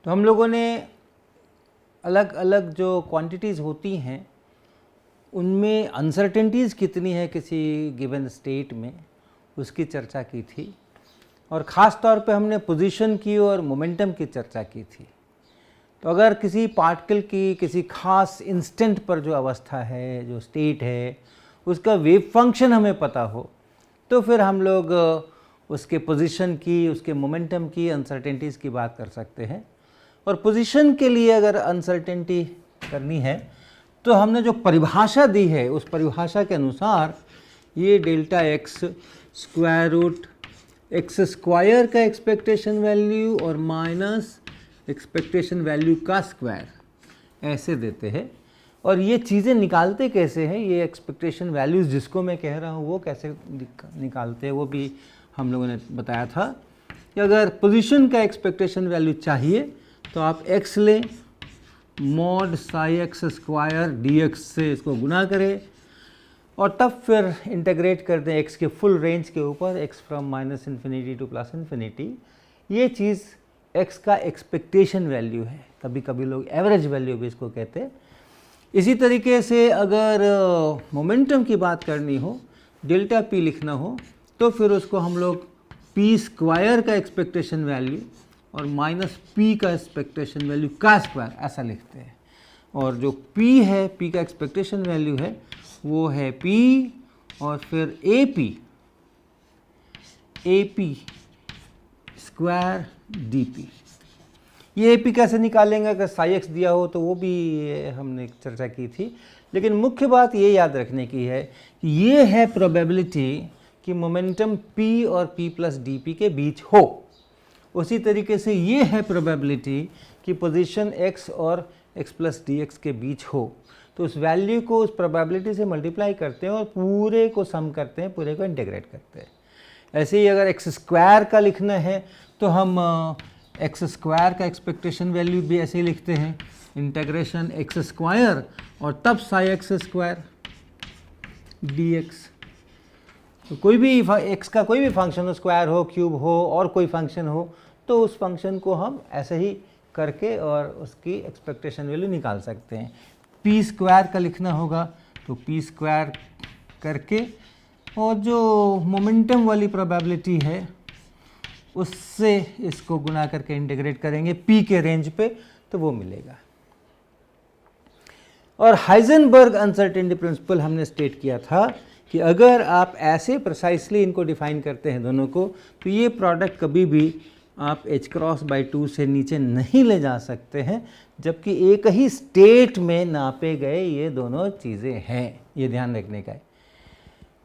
तो हम लोगों ने अलग अलग जो क्वांटिटीज़ होती हैं उनमें अनसर्टेनिटीज़ कितनी है किसी गिवन स्टेट में, उसकी चर्चा की थी। और ख़ास तौर पे हमने पोजीशन की और मोमेंटम की चर्चा की थी। तो अगर किसी पार्टिकल की किसी खास इंस्टेंट पर जो अवस्था है, जो स्टेट है, उसका वेव फंक्शन हमें पता हो तो फिर हम लोग उसके पोजीशन की, उसके मोमेंटम की, अनसर्टेनिटीज़ की बात कर सकते हैं। और पोजीशन के लिए अगर अनसर्टेनिटी करनी है तो हमने जो परिभाषा दी है उस परिभाषा के अनुसार ये delta x square root x square का एक्सपेक्टेशन वैल्यू और माइनस एक्सपेक्टेशन वैल्यू का स्क्वायर ऐसे देते हैं। और ये चीज़ें निकालते कैसे हैं, ये एक्सपेक्टेशन वैल्यूज़ जिसको मैं कह रहा हूँ वो कैसे निकालते हैं वो भी हम लोगों ने बताया था कि अगर पोजीशन का एक्सपेक्टेशन वैल्यू चाहिए तो आप x लें, mod psi x square d x से इसको गुना करें और तब फिर इंटीग्रेट कर दें x के फुल रेंज के ऊपर, x from minus infinity two plus infinity. ये चीज़ x का एक्सपेक्टेशन वैल्यू है, कभी कभी लोग एवरेज वैल्यू भी इसको कहते हैं। इसी तरीके से अगर मोमेंटम की बात करनी हो, डेल्टा p लिखना हो तो फिर उसको हम लोग p स्क्वायर का एक्सपेक्टेशन वैल्यू और माइनस p का एक्सपेक्टेशन वैल्यू का स्क्वायर ऐसा लिखते हैं। और जो p है, p का एक्सपेक्टेशन वैल्यू है वो है p और फिर AP स्क्वायर dp। ये AP कैसे निकालेंगे, अगर साई एक्स दिया हो तो वो भी हमने चर्चा की थी। लेकिन मुख्य बात ये याद रखने की है कि ये है प्रोबेबिलिटी कि मोमेंटम P और P प्लस dp के बीच हो। उसी तरीके से ये है प्रोबेबिलिटी कि पोजीशन x और x प्लस dx के बीच हो। तो उस वैल्यू को उस प्रोबेबिलिटी से मल्टीप्लाई करते हैं और पूरे को सम करते हैं, पूरे को इंटीग्रेट करते हैं। ऐसे ही अगर एक्स स्क्वायर का लिखना है तो हम एक्स स्क्वायर का एक्सपेक्टेशन वैल्यू भी ऐसे ही लिखते हैं, इंटीग्रेशन एक्स स्क्वायर और तब Sai x square d x. तो कोई भी एक्स का कोई भी फंक्शन हो, स्क्वायर हो, क्यूब हो और कोई फंक्शन हो, तो उस फंक्शन को हम ऐसे ही करके और उसकी एक्सपेक्टेशन वैल्यू निकाल सकते हैं। पी स्क्वायर का लिखना होगा तो पी स्क्वायर करके और जो मोमेंटम वाली प्रोबेबिलिटी है उससे इसको गुना करके इंटीग्रेट करेंगे पी के रेंज पे तो वो मिलेगा। और हाइजेनबर्ग अनसर्टेनिटी प्रिंसिपल हमने स्टेट किया था कि अगर आप ऐसे प्रिसाइसली इनको डिफाइन करते हैं दोनों को तो ये प्रोडक्ट कभी भी आप h×2 से नीचे नहीं ले जा सकते हैं, जबकि एक ही स्टेट में नापे गए ये दोनों चीज़ें हैं, ये ध्यान रखने का है।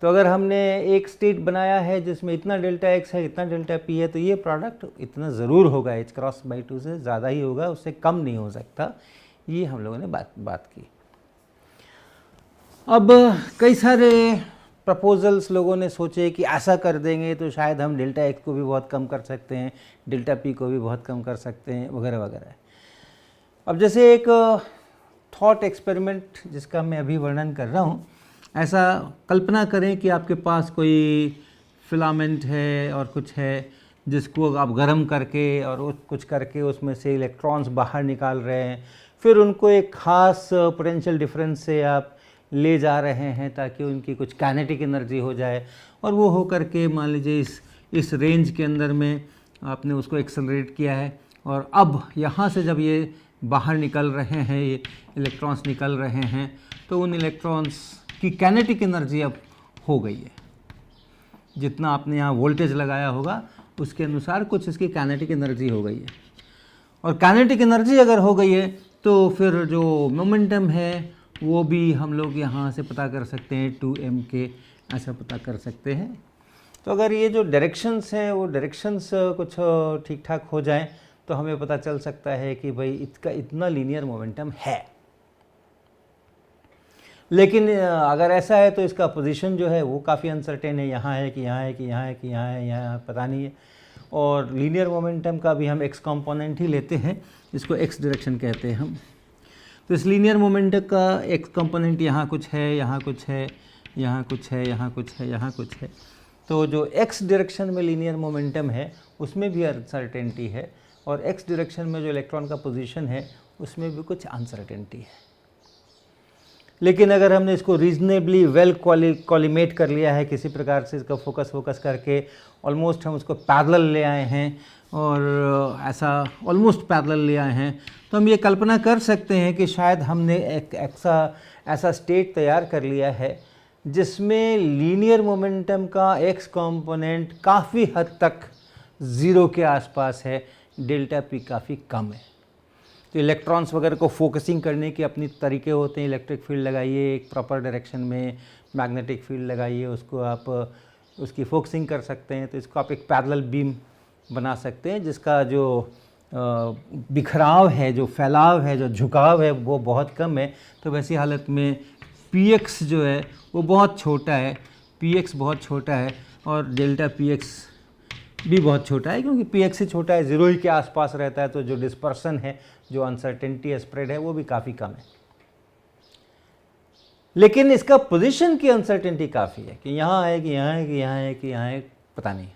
तो अगर हमने एक स्टेट बनाया है जिसमें इतना डेल्टा x है, इतना डेल्टा p है, तो ये प्रोडक्ट इतना ज़रूर होगा, h×2 से ज़्यादा ही होगा, उससे कम नहीं हो सकता। ये हम लोगों ने बात की। अब कई सारे प्रपोजल्स लोगों ने सोचे कि ऐसा कर देंगे तो शायद हम डेल्टा x को भी बहुत कम कर सकते हैं, डेल्टा p को भी बहुत कम कर सकते हैं, वगैरह वगैरह। अब जैसे एक थॉट एक्सपेरिमेंट जिसका मैं अभी वर्णन कर रहा हूँ, ऐसा कल्पना करें कि आपके पास कोई फिलामेंट है और कुछ है जिसको आप गर्म करके और कुछ करके उसमें से इलेक्ट्रॉन्स बाहर निकाल रहे हैं, फिर उनको एक ख़ास पोटेंशियल डिफरेंस से आप ले जा रहे हैं ताकि उनकी कुछ काइनेटिक एनर्जी हो जाए, और वो हो करके मान लीजिए इस रेंज के अंदर में आपने उसको एक्सेलरेट किया है, और अब यहाँ से जब ये बाहर निकल रहे हैं, ये इलेक्ट्रॉन्स निकल रहे हैं, तो उन इलेक्ट्रॉन्स की काइनेटिक एनर्जी अब हो गई है। जितना आपने यहाँ वोल्टेज लगाया होगा उसके अनुसार कुछ इसकी काइनेटिक एनर्जी हो गई है। और काइनेटिक एनर्जी अगर हो गई है तो फिर जो मोमेंटम है वो भी हम लोग यहाँ से पता कर सकते हैं, 2m ऐसा पता कर सकते हैं। तो अगर ये जो डायरेक्शंस हैं वो डायरेक्शंस कुछ ठीक ठाक हो जाएं तो हमें पता चल सकता है कि भाई इसका इतना लीनियर मोमेंटम है। लेकिन अगर ऐसा है तो इसका पोजीशन जो है वो काफ़ी अनसर्टेन है, यहाँ है कि यहाँ है कि यहाँ है कि यहाँ है, यहाँ पता नहीं है। और लीनियर मोमेंटम का भी हम x कंपोनेंट ही लेते हैं, इसको x डायरेक्शन कहते हैं हम। तो इस लीनियर मोमेंटम का x कंपोनेंट यहाँ कुछ है, यहाँ कुछ है, यहाँ कुछ है, यहाँ कुछ है, यहाँ कुछ है। तो जो x डायरेक्शन में लीनियर मोमेंटम है उसमें भी अनसर्टेनिटी है, और एक्स डायरेक्शन में जो इलेक्ट्रॉन का पोजीशन है उसमें भी कुछ अनसर्टेनिटी है। लेकिन अगर हमने इसको रीजनेबली वेल कॉलिमेट कर लिया है, किसी प्रकार से इसका फोकस करके ऑलमोस्ट हम उसको पैरेलल ले आए हैं और ऐसा ऑलमोस्ट पैरेलल ले आए हैं, तो हम ये कल्पना कर सकते हैं कि शायद हमने एक ऐसा स्टेट तैयार कर लिया है जिसमें लीनियर मोमेंटम का एक्स कंपोनेंट काफ़ी हद तक ज़ीरो के आसपास है, डेल्टा पी काफ़ी कम है। तो इलेक्ट्रॉन्स वगैरह को फोकसिंग करने के अपने तरीके होते हैं। इलेक्ट्रिक फील्ड लगाइए एक प्रॉपर डायरेक्शन में, मैग्नेटिक फील्ड लगाइए, उसको आप उसकी फोकसिंग कर सकते हैं। तो इसको आप एक पैरेलल बीम बना सकते हैं जिसका जो बिखराव है, जो फैलाव है, जो झुकाव है वो बहुत कम है। तो वैसी हालत में px जो है वो बहुत छोटा है, px बहुत छोटा है और डेल्टा px भी बहुत छोटा है, क्योंकि px से छोटा है, ज़ीरो ही के आसपास रहता है। तो जो डिस्पर्सन है, जो अनसर्टेनिटी स्प्रेड है, वो भी काफ़ी कम है। लेकिन इसका पोजीशन की अनसर्टेनिटी काफ़ी है कि यहाँ है कि यहाँ है कि यहाँ है कि यहाँ है, पता नहीं।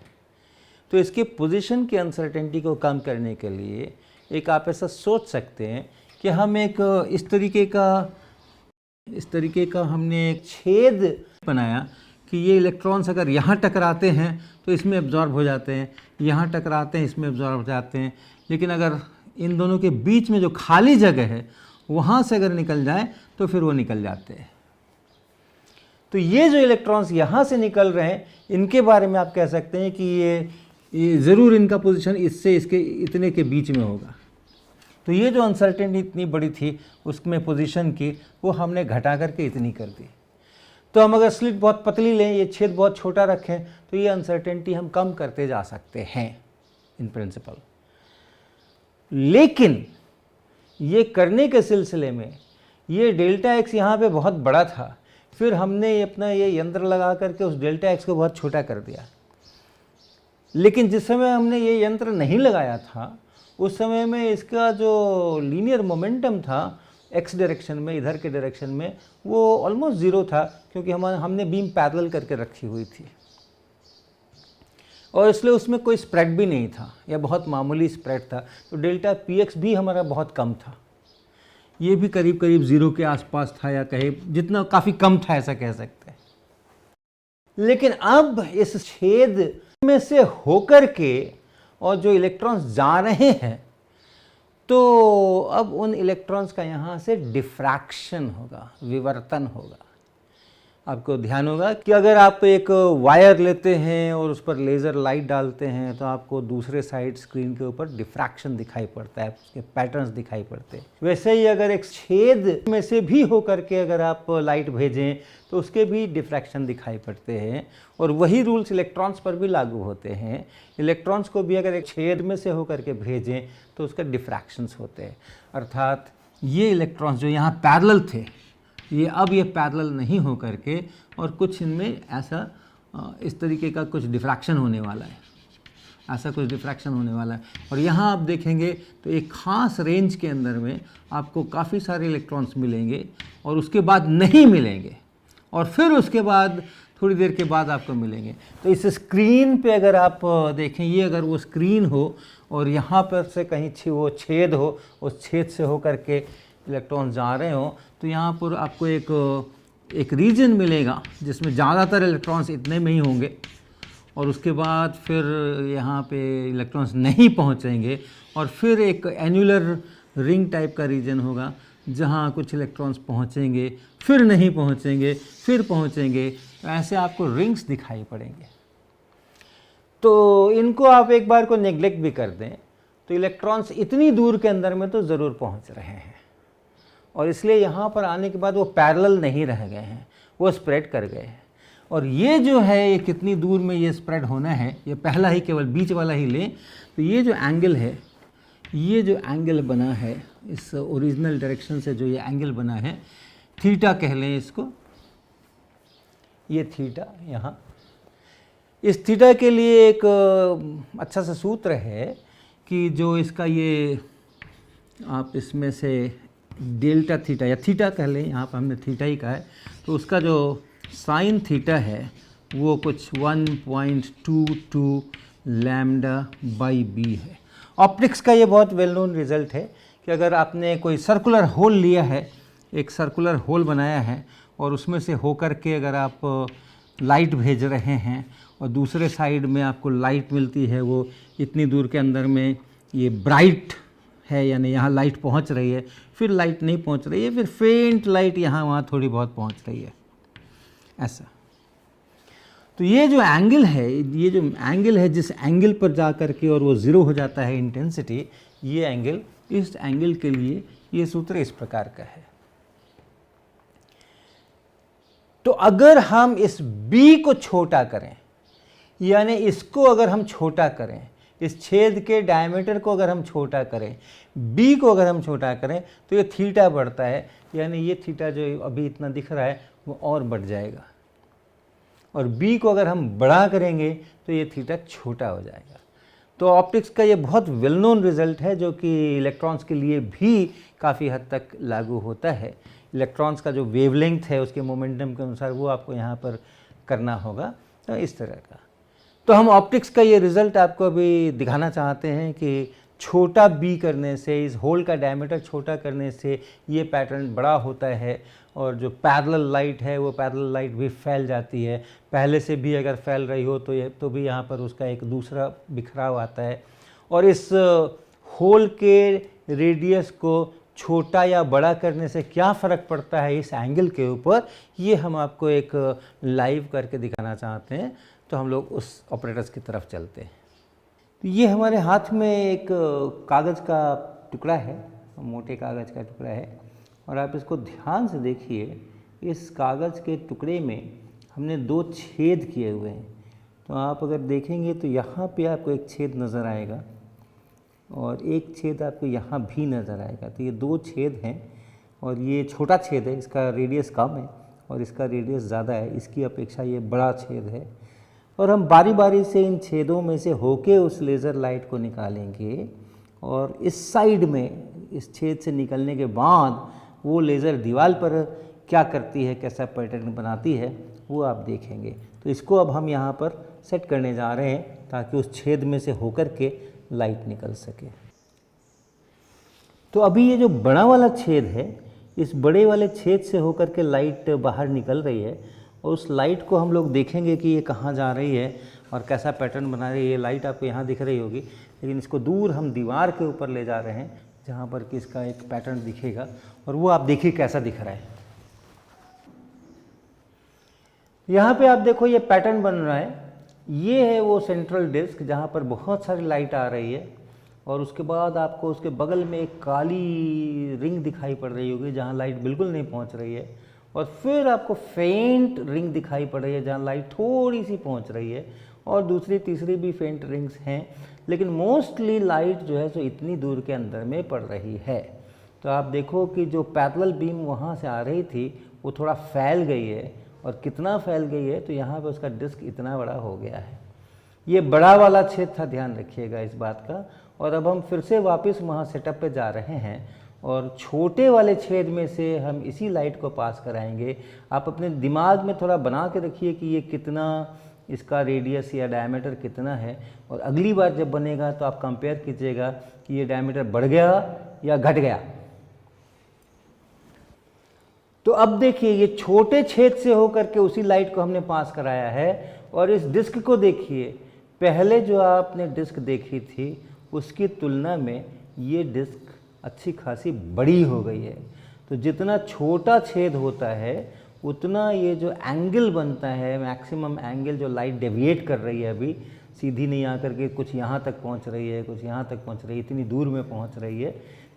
तो इसके पोजीशन की अनसर्टेनिटी को कम करने के लिए एक आप ऐसा सोच सकते हैं कि हम एक इस तरीके का हमने एक छेद बनाया कि ये इलेक्ट्रॉन्स अगर यहाँ टकराते हैं तो इसमें एब्जॉर्ब हो जाते हैं, यहाँ टकराते हैं इसमें एब्जॉर्ब हो जाते हैं। लेकिन अगर इन दोनों के बीच में जो खाली जगह है वहाँ से अगर निकल जाए तो फिर वो निकल जाते हैं। तो ये जो इलेक्ट्रॉन्स यहाँ से निकल रहे हैं, इनके बारे में आप कह सकते हैं कि ये ज़रूर इनका पोजीशन इससे इसके इतने के बीच में होगा। तो ये जो अनसर्टेनिटी इतनी बड़ी थी उसमें पोजीशन की, वो हमने घटा करके इतनी कर दी। तो हम अगर स्लिट बहुत पतली लें, ये छेद बहुत छोटा रखें, तो ये अनसर्टेनिटी हम कम करते जा सकते हैं इन प्रिंसिपल। लेकिन ये करने के सिलसिले में ये डेल्टा एक्स यहाँ पे बहुत बड़ा था, फिर हमने अपना ये यंत्र लगा करके उस डेल्टा एक्स को बहुत छोटा कर दिया। लेकिन जिस समय हमने ये यंत्र नहीं लगाया था उस समय में इसका जो लीनियर मोमेंटम था एक्स डायरेक्शन में, इधर के डायरेक्शन में, वो ऑलमोस्ट ज़ीरो था, क्योंकि हमने बीम पैरेलल करके रखी हुई थी और इसलिए उसमें कोई स्प्रेड भी नहीं था या बहुत मामूली स्प्रेड था। तो डेल्टा px भी हमारा बहुत कम था, ये भी करीब करीब ज़ीरो के आसपास था, या कहे जितना काफ़ी कम था ऐसा कह सकते हैं। लेकिन अब इस छेद में से होकर के और जो इलेक्ट्रॉन्स जा रहे हैं, तो अब उन इलेक्ट्रॉन्स का यहाँ से डिफ्रैक्शन होगा, विवर्तन होगा। आपको ध्यान होगा कि अगर आप एक वायर लेते हैं और उस पर लेज़र लाइट डालते हैं तो आपको दूसरे साइड स्क्रीन के ऊपर डिफ्रैक्शन दिखाई पड़ता है, उसके पैटर्न्स दिखाई पड़ते हैं। वैसे ही अगर एक छेद में से भी होकर के अगर आप लाइट भेजें तो उसके भी डिफ्रैक्शन दिखाई पड़ते हैं, और वही रूल्स इलेक्ट्रॉन्स पर भी लागू होते हैं। इलेक्ट्रॉन्स को भी अगर एक छेद में से होकर के भेजें तो उसके डिफ्रैक्शंस होते हैं। अर्थात ये इलेक्ट्रॉन्स जो यहाँ पैरेलल थे, ये अब ये पैरेलल नहीं हो करके और कुछ इनमें ऐसा इस तरीके का कुछ डिफ्रैक्शन होने वाला है, ऐसा कुछ डिफ्रैक्शन होने वाला है। और यहाँ आप देखेंगे तो एक ख़ास रेंज के अंदर में आपको काफ़ी सारे इलेक्ट्रॉन्स मिलेंगे और उसके बाद नहीं मिलेंगे, और फिर उसके बाद थोड़ी देर के बाद आपको मिलेंगे। तो इस स्क्रीन पे अगर आप देखें, ये अगर वो स्क्रीन हो और यहाँ पर से कहीं वो छेद हो, उस छेद से होकर के इलेक्ट्रॉन जा रहे हो, तो यहाँ पर आपको एक रीजन मिलेगा जिसमें ज़्यादातर इलेक्ट्रॉन्स इतने में ही होंगे, और उसके बाद फिर यहाँ पे इलेक्ट्रॉन्स नहीं पहुँचेंगे, और फिर एक एन्युलर रिंग टाइप का रीजन होगा जहाँ कुछ इलेक्ट्रॉन्स पहुँचेंगे, फिर नहीं पहुँचेंगे, फिर पहुँचेंगे। ऐसे आपको रिंग्स दिखाई पड़ेंगे। तो इनको आप एक बार को नेग्लेक्ट भी कर दें तो इलेक्ट्रॉन्स इतनी दूर के अंदर में तो ज़रूर पहुँच रहे हैं, और इसलिए यहाँ पर आने के बाद वो पैरेलल नहीं रह गए हैं, वो स्प्रेड कर गए हैं। और ये जो है ये कितनी दूर में ये स्प्रेड होना है, ये पहला ही केवल बीच वाला ही लें तो ये जो एंगल है, ये जो एंगल बना है इस ओरिजिनल डायरेक्शन से, जो ये एंगल बना है थीटा कह लें इसको, ये थीटा यहाँ, इस थीटा के लिए एक अच्छा सा सूत्र है कि जो इसका ये आप इसमें से डेल्टा थीटा या थीटा कह लें, यहाँ पर हमने थीटा ही कहा है, तो उसका जो साइन थीटा है वो कुछ 1.22 लैम्डा बाई बी है। ऑप्टिक्स का ये बहुत वेल नोन रिजल्ट है कि अगर आपने कोई सर्कुलर होल लिया है, एक सर्कुलर होल बनाया है और उसमें से होकर के अगर आप लाइट भेज रहे हैं और दूसरे साइड में आपको लाइट मिलती है, वो इतनी दूर के अंदर में ये ब्राइट है, यानी यहाँ लाइट पहुँच रही है, फिर लाइट नहीं पहुँच रही है, फिर फेंट लाइट यहाँ वहाँ थोड़ी बहुत पहुँच रही है, ऐसा। तो ये जो एंगल है, जिस एंगल पर जा कर के और वो ज़ीरो हो जाता है इंटेंसिटी, ये एंगल, इस एंगल के लिए ये सूत्र इस प्रकार का है। तो अगर हम इस b को छोटा करें, यानी इसको अगर हम छोटा करें, इस छेद के डायमीटर को अगर हम छोटा करें, b को अगर हम छोटा करें, तो ये थीटा बढ़ता है, यानी ये थीटा जो अभी इतना दिख रहा है वो और बढ़ जाएगा, और b को अगर हम बड़ा करेंगे तो ये थीटा छोटा हो जाएगा। तो ऑप्टिक्स का ये बहुत वेल नोन रिजल्ट है जो कि इलेक्ट्रॉन्स के लिए भी काफ़ी हद तक लागू होता है। इलेक्ट्रॉन्स का जो वेवलेंथ है उसके मोमेंटम के अनुसार वो आपको यहाँ पर करना होगा, तो इस तरह का। तो हम ऑप्टिक्स का ये रिज़ल्ट आपको अभी दिखाना चाहते हैं कि छोटा b करने से, इस होल का डायमीटर छोटा करने से ये पैटर्न बड़ा होता है, और जो पैरेलल लाइट है वो पैरेलल लाइट भी फैल जाती है। पहले से भी अगर फैल रही हो तो भी यहाँ पर उसका एक दूसरा बिखराव आता है। और इस होल के रेडियस को छोटा या बड़ा करने से क्या फ़र्क पड़ता है इस एंगल के ऊपर, ये हम आपको एक लाइव करके दिखाना चाहते हैं। तो हम लोग उस ऑपरेटर्स की तरफ चलते हैं। तो ये हमारे हाथ में एक कागज़ का टुकड़ा है, मोटे कागज़ का टुकड़ा है, और आप इसको ध्यान से देखिए। इस कागज़ के टुकड़े में हमने 2 छेद किए हुए हैं। तो आप अगर देखेंगे तो यहाँ पे आपको एक छेद नज़र आएगा और एक छेद आपको यहाँ भी नज़र आएगा। तो ये 2 छेद हैं, और ये छोटा छेद है, इसका रेडियस कम है और इसका रेडियस ज़्यादा है, इसकी अपेक्षा ये बड़ा छेद है। और हम बारी बारी से इन छेदों में से होके उस लेज़र लाइट को निकालेंगे, और इस साइड में इस छेद से निकलने के बाद वो लेज़र दीवार पर क्या करती है, कैसा पैटर्न बनाती है, वो आप देखेंगे। तो इसको अब हम यहाँ पर सेट करने जा रहे हैं ताकि उस छेद में से होकर के लाइट निकल सके। तो अभी ये जो बड़ा वाला छेद है, इस बड़े वाले छेद से होकर के लाइट बाहर निकल रही है, और उस लाइट को हम लोग देखेंगे कि ये कहाँ जा रही है और कैसा पैटर्न बना रही है। ये लाइट आपको यहाँ दिख रही होगी, लेकिन इसको दूर हम दीवार के ऊपर ले जा रहे हैं जहाँ पर कि इसका एक पैटर्न दिखेगा, और वो आप देखिए कैसा दिख रहा है। यहाँ पे आप देखो ये पैटर्न बन रहा है। ये है वो सेंट्रल डिस्क जहाँ पर बहुत सारी लाइट आ रही है, और उसके बाद आपको उसके बगल में एक काली रिंग दिखाई पड़ रही होगी जहाँ लाइट बिल्कुल नहीं पहुँच रही है, और फिर आपको फेंट रिंग दिखाई पड़ रही है जहाँ लाइट थोड़ी सी पहुँच रही है, और दूसरी तीसरी भी फेंट रिंग्स हैं, लेकिन मोस्टली लाइट जो है सो इतनी दूर के अंदर में पड़ रही है। तो आप देखो कि जो पैरेलल बीम वहाँ से आ रही थी वो थोड़ा फैल गई है, और कितना फैल गई है, तो यहाँ पे उसका डिस्क इतना बड़ा हो गया है। ये बड़ा वाला छेद था, ध्यान रखिएगा इस बात का। और अब हम फिर से वापस वहाँ सेटअप पे जा रहे हैं, और छोटे वाले छेद में से हम इसी लाइट को पास कराएंगे। आप अपने दिमाग में थोड़ा बना के रखिए कि ये कितना, इसका रेडियस या डायमीटर कितना है, और अगली बार जब बनेगा तो आप कंपेयर कीजिएगा कि ये डायमीटर बढ़ गया या घट गया। तो अब देखिए ये छोटे छेद से होकर के उसी लाइट को हमने पास कराया है, और इस डिस्क को देखिए, पहले जो आपने डिस्क देखी थी उसकी तुलना में ये डिस्क अच्छी खासी बड़ी हो गई है। तो जितना छोटा छेद होता है उतना ये जो एंगल बनता है, मैक्सिमम एंगल जो लाइट डेविएट कर रही है, अभी सीधी नहीं आकर के कुछ यहाँ तक पहुँच रही है, कुछ यहाँ तक पहुँच रही है, इतनी दूर में पहुँच रही है,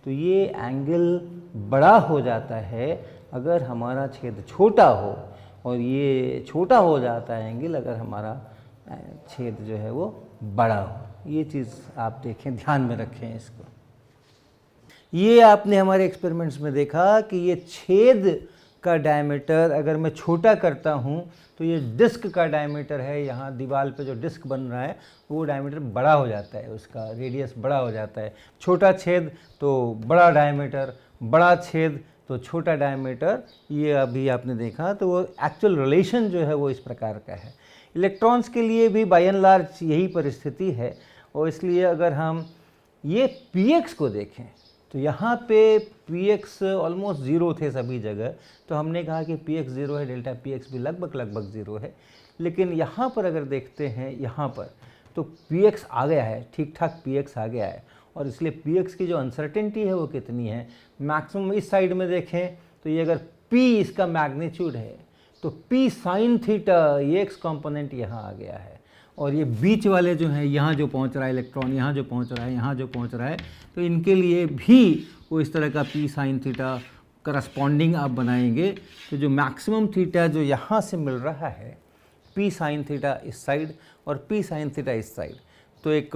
तो ये एंगल बड़ा हो जाता है अगर हमारा छेद छोटा हो, और ये छोटा हो जाता है एंगल अगर हमारा छेद जो है वो बड़ा हो। ये चीज़ आप देखें, ध्यान में रखें इसको। ये आपने हमारे एक्सपेरिमेंट्स में देखा कि ये छेद का डायमीटर अगर मैं छोटा करता हूँ तो ये डिस्क का डायमीटर है, यहाँ दीवार पे जो डिस्क बन रहा है वो डायमीटर बड़ा हो जाता है, उसका रेडियस बड़ा हो जाता है। छोटा छेद तो बड़ा डायमीटर, बड़ा छेद तो छोटा डायमीटर, ये अभी आपने देखा। तो वो एक्चुअल रिलेशन जो है वो इस प्रकार का है। इलेक्ट्रॉन्स के लिए भी बाय एंड लार्ज यही परिस्थिति है, और इसलिए अगर हम ये px को देखें तो यहाँ पे px ऑलमोस्ट ज़ीरो थे सभी जगह, तो हमने कहा कि px ज़ीरो है, डेल्टा px भी लगभग ज़ीरो है। लेकिन यहाँ पर अगर देखते हैं यहाँ पर तो px आ गया है, ठीक ठाक px आ गया है, और इसलिए px की जो अनसर्टेनिटी है वो कितनी है, मैक्सिमम इस साइड में देखें तो ये अगर p इसका मैग्नीट्यूड है तो p साइन थीटा ये x कंपोनेंट यहाँ आ गया है, और ये बीच वाले जो हैं यहाँ जो पहुँच रहा है इलेक्ट्रॉन, यहाँ जो पहुँच रहा है, यहाँ जो पहुँच रहा है, तो इनके लिए भी वो इस तरह का p साइन थीटा करस्पॉन्डिंग आप बनाएंगे। तो जो मैक्सिमम थीटा जो यहाँ से मिल रहा है p साइन थीटा इस साइड और p साइन थीटा इस साइड, तो एक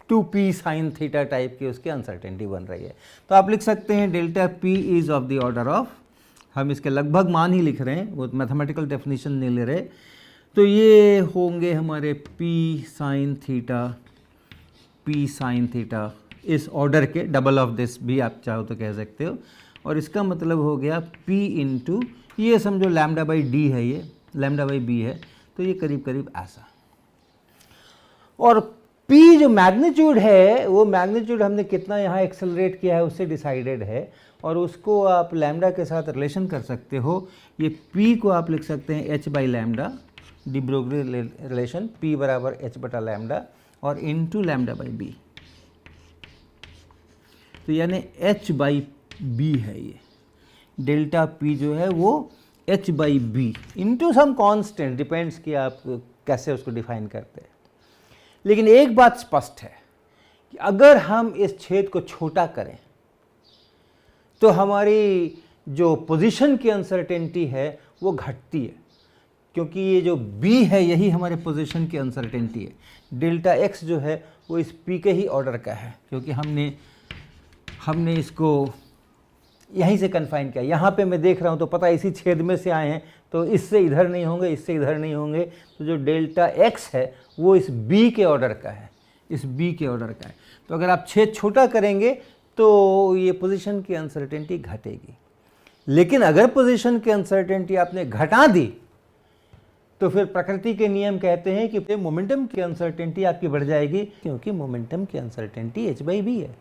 2p साइन थीटा टाइप की उसकी अनसर्टेनिटी बन रही है। तो आप लिख सकते हैं delta p is of the order of, हम इसके लगभग मान ही लिख रहे हैं, वो मैथमेटिकल डेफिनेशन नहीं ले रहे, तो ये होंगे हमारे p साइन थीटा इस ऑर्डर के, डबल ऑफ दिस भी आप चाहो तो कह सकते हो, और इसका मतलब हो गया p इंटू ये समझो लैम्डा बाई डी है, ये लैम्डा बाई बी है, तो ये करीब करीब ऐसा। और p जो मैग्नीट्यूड है वो मैग्नीट्यूड हमने कितना यहाँ एक्सेलरेट किया है उससे डिसाइडेड है, और उसको आप लैम्डा के साथ रिलेशन कर सकते हो। ये p को आप लिख सकते हैं h by lambda, de Broglie relation, p बराबर h बटा लैम्डा और इनटू लैम्डा बाई बी, तो यानी h बाई बी है ये, डेल्टा p जो है वो h by B into some constant, depends कि आप कैसे उसको डिफाइन करते हैं। लेकिन एक बात स्पष्ट है कि अगर हम इस छेद को छोटा करें तो हमारी जो पोजीशन की अनसर्टेनिटी है वो घटती है, क्योंकि ये जो b है यही हमारे पोजीशन की अनसर्टेनिटी है। डेल्टा x जो है वो इस p के ही ऑर्डर का है, क्योंकि हमने इसको यहीं से कन्फाइन किया। यहाँ पे मैं देख रहा हूँ तो पता है इसी छेद में से आए हैं, तो इससे इधर नहीं होंगे, इससे इधर नहीं होंगे, तो जो डेल्टा x है वो इस b के ऑर्डर का है, इस b के ऑर्डर का है। तो अगर आप छेद छोटा करेंगे तो ये पोजीशन की अनसर्टेनिटी घटेगी। लेकिन अगर पोजीशन की अनसर्टेनिटी आपने घटा दी तो फिर प्रकृति के नियम कहते हैं कि मोमेंटम की अनसर्टेनिटी आपकी बढ़ जाएगी, क्योंकि मोमेंटम की अनसर्टेनिटी h बाई बी है।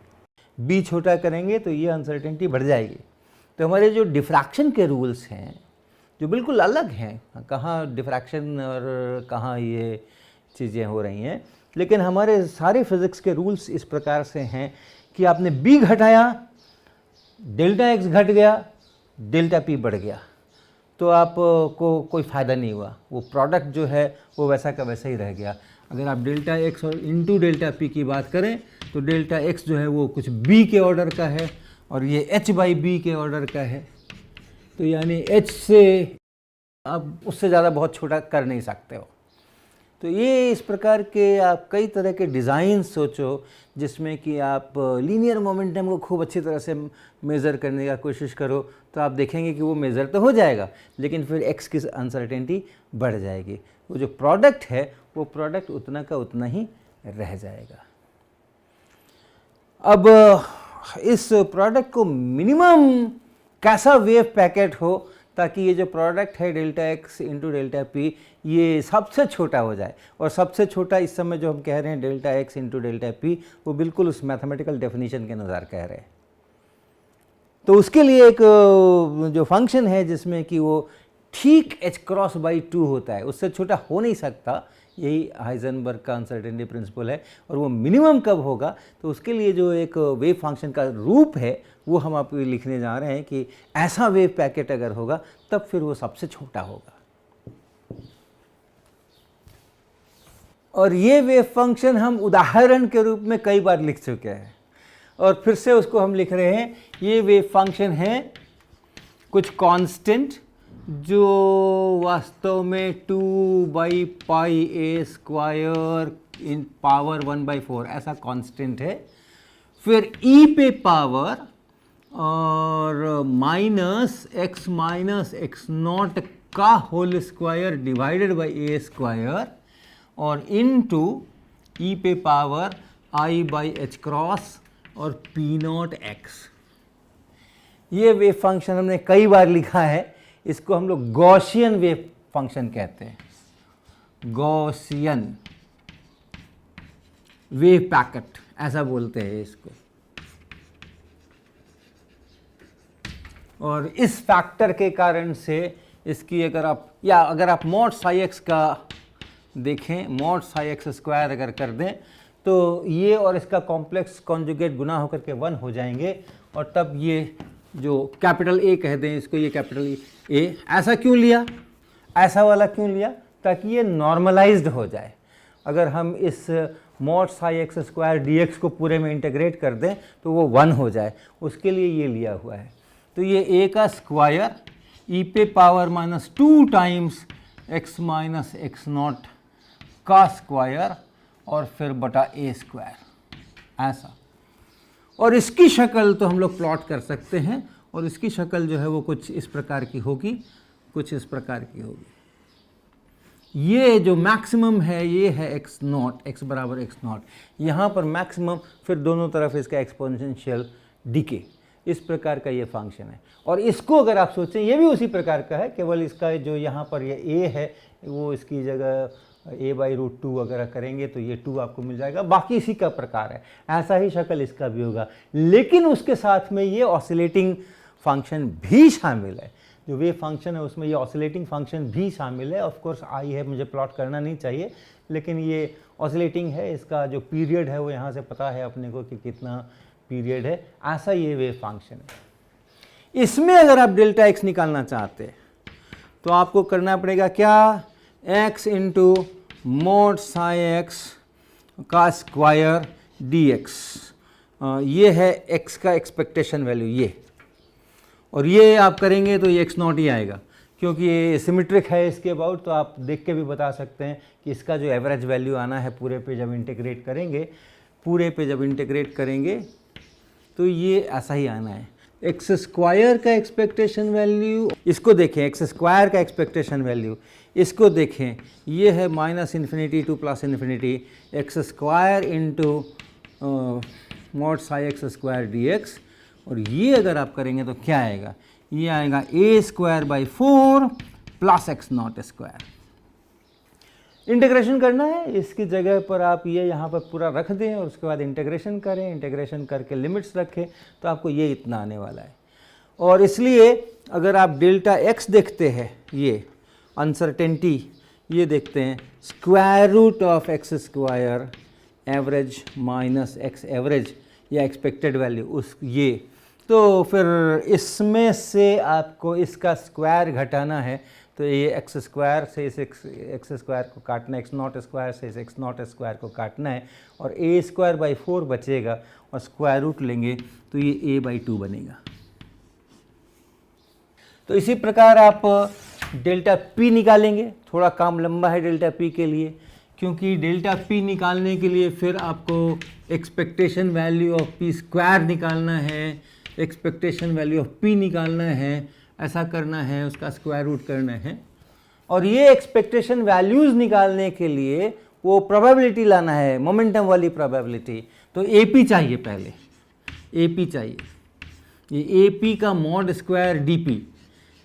b छोटा करेंगे तो ये अनसर्टेनिटी बढ़ जाएगी। तो हमारे जो डिफ्रैक्शन के रूल्स हैं जो बिल्कुल अलग हैं, कहाँ डिफ्रैक्शन और कहाँ ये चीज़ें हो रही हैं, लेकिन हमारे सारे फिज़िक्स के रूल्स इस प्रकार से हैं कि आपने b घटाया, डेल्टा x घट गया, डेल्टा p बढ़ गया, तो आपको कोई फ़ायदा नहीं हुआ, वो प्रोडक्ट जो है वो वैसा का वैसा ही रह गया। अगर आप डेल्टा x और इंटू डेल्टा p की बात करें तो डेल्टा x जो है वो कुछ b के ऑर्डर का है और ये h बाई बी के ऑर्डर का है, तो यानी h से आप उससे ज़्यादा बहुत छोटा कर नहीं सकते हो। तो ये इस प्रकार के आप कई तरह के डिज़ाइन सोचो जिसमें कि आप लीनियर मोमेंटम को खूब अच्छी तरह से मेज़र करने का कोशिश करो, तो आप देखेंगे कि वो मेज़र तो हो जाएगा, लेकिन फिर x की अनसर्टेनिटी बढ़ जाएगी। वो जो प्रोडक्ट है वो प्रोडक्ट उतना का उतना ही रह जाएगा। अब इस प्रोडक्ट को मिनिमम कैसा वेव पैकेट हो ताकि ये जो प्रोडक्ट है delta x into delta p ये सबसे छोटा हो जाए, और सबसे छोटा इस समय जो हम कह रहे हैं delta x into delta p वो बिल्कुल उस मैथमेटिकल डेफिनेशन के अनुसार कह रहे हैं। तो उसके लिए एक जो फंक्शन है जिसमें कि वो ठीक h क्रॉस बाई 2 होता है, उससे छोटा हो नहीं सकता, यही हाइजेनबर्ग का अनसर्टेनिटी प्रिंसिपल है। और वो मिनिमम कब होगा, तो उसके लिए जो एक वेव फंक्शन का रूप है वो हम आपको लिखने जा रहे हैं कि ऐसा वेव पैकेट अगर होगा तब फिर वो सबसे छोटा होगा। और ये वेव फंक्शन हम उदाहरण के रूप में कई बार लिख चुके हैं, और फिर से उसको हम लिख रहे हैं। ये वेव फंक्शन है कुछ कांस्टेंट जो वास्तव में 2 by pi a square in power 1/4 ऐसा कांस्टेंट है। फिर e पे पावर और माइनस x नॉट का whole square divided by a square और इनटू e पे power i by h cross और p नॉट x। ये वेव फंक्शन हमने कई बार लिखा है, इसको हम लोग गॉसियन वेव फंक्शन कहते हैं, गॉसियन वेव पैकेट ऐसा बोलते हैं इसको। और इस फैक्टर के कारण से इसकी अगर आप मॉड साई एक्स का देखें, मॉड साई एक्स स्क्वायर अगर कर दें तो ये और इसका कॉम्प्लेक्स कॉन्जुगेट गुना होकर के 1 हो जाएंगे, और तब ये जो कैपिटल ए कह दें इसको, ये कैपिटल ए, ऐसा क्यों लिया, ऐसा वाला क्यों लिया, ताकि ये नॉर्मलाइज्ड हो जाए। अगर हम इस mod psi x square d x को पूरे में इंटीग्रेट कर दें तो वो 1 हो जाए, उसके लिए ये लिया हुआ है। तो ये ए का स्क्वायर ई पे power -2 times x minus x not का स्क्वायर और फिर बटा ए स्क्वायर, ऐसा। और इसकी शक्ल तो हम लोग प्लॉट कर सकते हैं, और इसकी शक्ल जो है वो कुछ इस प्रकार की होगी, कुछ इस प्रकार की होगी। ये जो मैक्सिमम है ये है एक्स नॉट, एक्स बराबर एक्स नॉट, यहाँ पर मैक्सिमम, फिर दोनों तरफ इसका एक्सपोनेंशियल डिके, इस प्रकार का ये फंक्शन है। और इसको अगर आप सोचें ये भी उसी प्रकार का है, केवल इसका जो यहाँ पर ये ए है वो इसकी जगह a/√2 अगर करेंगे तो ये 2 आपको मिल जाएगा, बाकी इसी का प्रकार है। ऐसा ही शक्ल इसका भी होगा, लेकिन उसके साथ में ये ऑसिलेटिंग फंक्शन भी शामिल है। जो वेव फंक्शन है उसमें ये ऑसिलेटिंग फंक्शन भी शामिल है। ऑफ कोर्स आई है, मुझे प्लॉट करना नहीं चाहिए, लेकिन ये ऑसिलेटिंग है, इसका जो पीरियड है वो यहाँ से पता है अपने को कि कितना पीरियड है, ऐसा ये वेव फंक्शन है। इसमें अगर आप डेल्टा एक्स निकालना चाहते हैं तो आपको करना पड़ेगा क्या, x into mod psi x का स्क्वायर डी एक्स, ये है x का एक्सपेक्टेशन वैल्यू ये, और ये आप करेंगे तो ये एक्स नॉट ही आएगा, क्योंकि ये सिमेट्रिक है इसके अबाउट। तो आप देख के भी बता सकते हैं कि इसका जो एवरेज वैल्यू आना है पूरे पे जब इंटीग्रेट करेंगे, पूरे पे जब इंटीग्रेट करेंगे तो ये ऐसा ही आना है। एक्स स्क्वायर का एक्सपेक्टेशन वैल्यू, इसको देखें, एक्स स्क्वायर का एक्सपेक्टेशन वैल्यू इसको देखें, ये है -∞ to +∞ x square into mod psi x square d x, और ये अगर आप करेंगे तो क्या आएगा, ये आएगा a² / 4 + x not square. Integration करना है, इसकी जगह पर आप ये यहाँ पर पूरा रख दें और उसके बाद इंटीग्रेशन करें, इंटीग्रेशन करके लिमिट्स रखें तो आपको ये इतना आने वाला है। और इसलिए अगर आप डेल्टा एक्स देखते हैं, ये अनसर्टेनिटी ये देखते हैं, √² x square average minus x average या एक्सपेक्टेड वैल्यू उस ये, तो फिर इसमें से आपको इसका स्क्वायर घटाना है, तो ये एक्स स्क्वायर से इस एक्स स्क्वायर को काटना है, एक्स नॉट स्क्वायर से इस एक्स नॉट स्क्वायर को काटना है, और a² / 4 बचेगा, और स्क्वायर रूट लेंगे तो ये a/2 बनेगा। तो इसी प्रकार आप डेल्टा p निकालेंगे। थोड़ा काम लंबा है डेल्टा p के लिए, क्योंकि डेल्टा p निकालने के लिए फिर आपको एक्सपेक्टेशन वैल्यू ऑफ p² निकालना है, एक्सपेक्टेशन वैल्यू ऑफ p निकालना है, ऐसा करना है, उसका स्क्वायर रूट करना है। और ये एक्सपेक्टेशन वैल्यूज़ निकालने के लिए वो प्रोबेबिलिटी लाना है, मोमेंटम वाली प्रोबेबिलिटी, तो AP चाहिए, पहले AP चाहिए। ये AP का मॉड स्क्वायर DP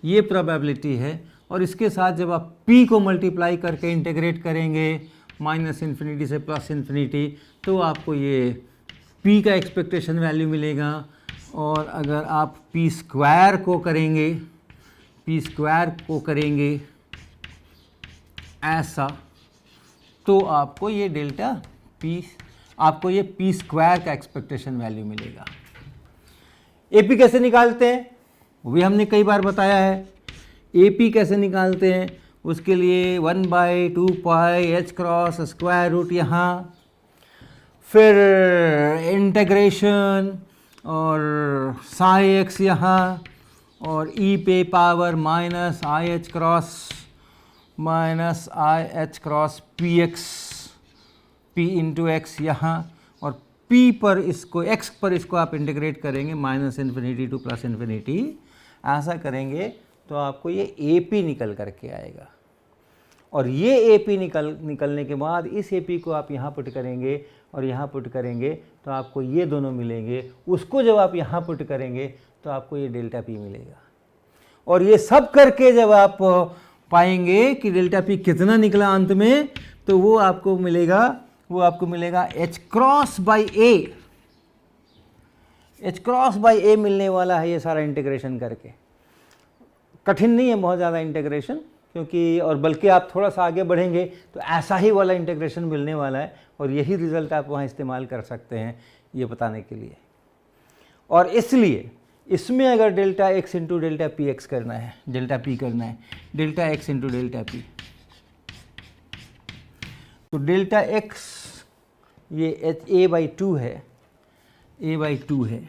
ये प्रोबेबिलिटी है, और इसके साथ जब आप P को मल्टीप्लाई करके इंटीग्रेट करेंगे -∞ से +∞, तो आपको ये P का एक्सपेक्टेशन वैल्यू मिलेगा। और अगर आप p² को करेंगे ऐसा, तो आपको ये डेल्टा p, आपको ये p² का एक्सपेक्टेशन वैल्यू मिलेगा। AP कैसे निकालते हैं वो भी हमने कई बार बताया है। AP कैसे निकालते हैं, उसके लिए 1/2 पाई h× स्क्वायर रूट यहाँ, फिर इंटीग्रेशन और साई एक्स यहाँ, और e पे power -IH × px p into x यहाँ, और p पर इसको, x पर इसको आप इंटीग्रेट करेंगे -∞ टू +∞, ऐसा करेंगे तो आपको ये AP निकल करके आएगा। और ये AP निकलने के बाद इस AP को आप यहाँ पुट करेंगे और यहाँ पुट करेंगे तो आपको ये दोनों मिलेंगे। उसको जब आप यहाँ पुट करेंगे तो आपको ये डेल्टा P मिलेगा। और ये सब करके जब आप पाएंगे कि डेल्टा P कितना निकला अंत में, तो वो आपको मिलेगा वो आपको मिलेगा h cross by A. h cross by A मिलने वाला है ये सारा इंटीग्रेशन करके। कठिन नहीं है बहुत ज़्यादा इंटीग्रेशन, क्योंकि और बल्कि आप थोड़ा सा आगे बढ़ेंगे तो ऐसा ही वाला इंटीग्रेशन मिलने वाला है, और यही रिजल्ट आप वहाँ इस्तेमाल कर सकते हैं ये बताने के लिए। और इसलिए इसमें अगर delta x into delta P x करना है, डेल्टा पी करना है, delta x into delta P, तो डेल्टा एक्स ये एच ए बाई टू है, ए बाई टू है,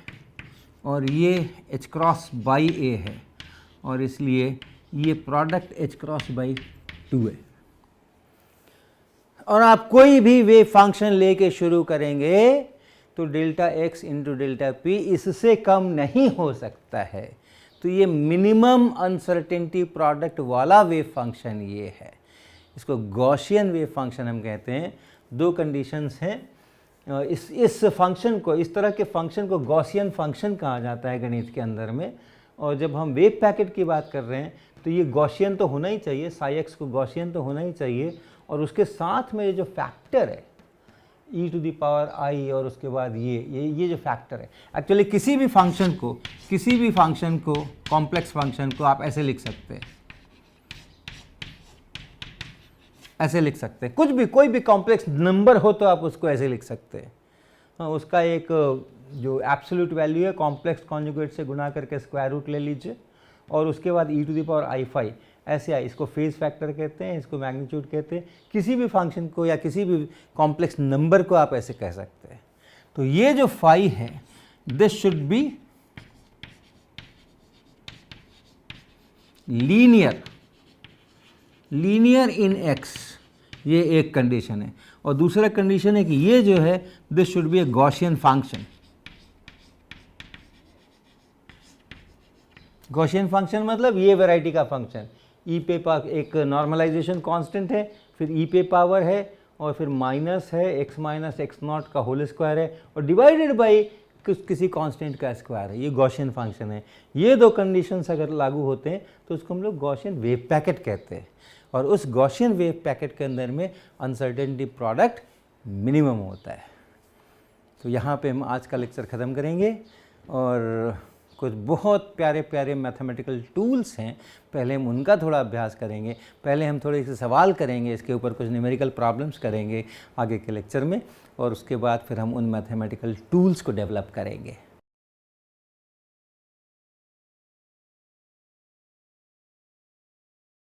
और ये एच क्रॉस बाई ए है, और इसलिए ये product H cross by two है। और आप कोई भी वेव फंक्शन लेके शुरू करेंगे तो delta x into delta P इससे कम नहीं हो सकता है। तो ये मिनिमम अनसर्टेनिटी प्रोडक्ट वाला वेव फंक्शन ये है। इसको गॉसियन वेव फंक्शन हम कहते हैं। दो कंडीशंस हैं। इस फंक्शन को, इस तरह के फंक्शन को गॉसियन फंक्शन कहा जाता है गणित के अंदर में। और जब हम वेव पैकेट की बात कर रहे हैं तो ये गॉसियन तो होना ही चाहिए, साई एक्स को गॉसियन तो होना ही चाहिए। और उसके साथ में ये जो फैक्टर है e to the power i, और उसके बाद ये जो फैक्टर है, एक्चुअली किसी भी फंक्शन को कॉम्प्लेक्स फंक्शन को आप ऐसे लिख सकते हैं, ऐसे लिख सकते हैं। कुछ भी, कोई भी कॉम्प्लेक्स नंबर हो तो आप उसको ऐसे लिख सकते हैं। हाँ, उसका एक जो एब्सोल्यूट वैल्यू है कॉम्प्लेक्स कॉन्जुगेट से गुणा करके स्क्वायर रूट ले लीजिए, और उसके बाद e to the power i5 ऐसे आई। इसको फेज फैक्टर कहते हैं, इसको मैग्नीट्यूड कहते हैं। किसी भी फंक्शन को या किसी भी कॉम्प्लेक्स नंबर को आप ऐसे कह सकते हैं। तो ये जो फाई है, this should be linear in x, ये एक कंडीशन है। और दूसरा कंडीशन है कि ये जो है this should be A Gaussian function. Gaussian function मतलब ये वैरायटी का फंक्शन, ई पे एक नॉर्मलाइजेशन कांस्टेंट है, फिर ई पे पावर है, और फिर माइनस है एक्स माइनस एक्स नॉट का होल स्क्वायर है, और डिवाइडेड बाई किसी कांस्टेंट का स्क्वायर है। ये गॉसियन फंक्शन है। ये दो कंडीशंस अगर लागू होते हैं तो उसको हम लोग गॉसियन वेव पैकेट कहते हैं। और उस गॉसियन वेव पैकेट के अंदर में अनसर्टेनिटी प्रोडक्ट मिनिमम होता है। तो यहाँ पे हम आज का लेक्चर ख़त्म करेंगे, और कुछ बहुत प्यारे प्यारे मैथमेटिकल टूल्स हैं, पहले हम उनका थोड़ा अभ्यास करेंगे। पहले हम थोड़े से सवाल करेंगे, इसके ऊपर कुछ न्यूमेरिकल प्रॉब्लम्स करेंगे आगे के लेक्चर में, और उसके बाद फिर हम उन मैथमेटिकल टूल्स को डेवलप करेंगे।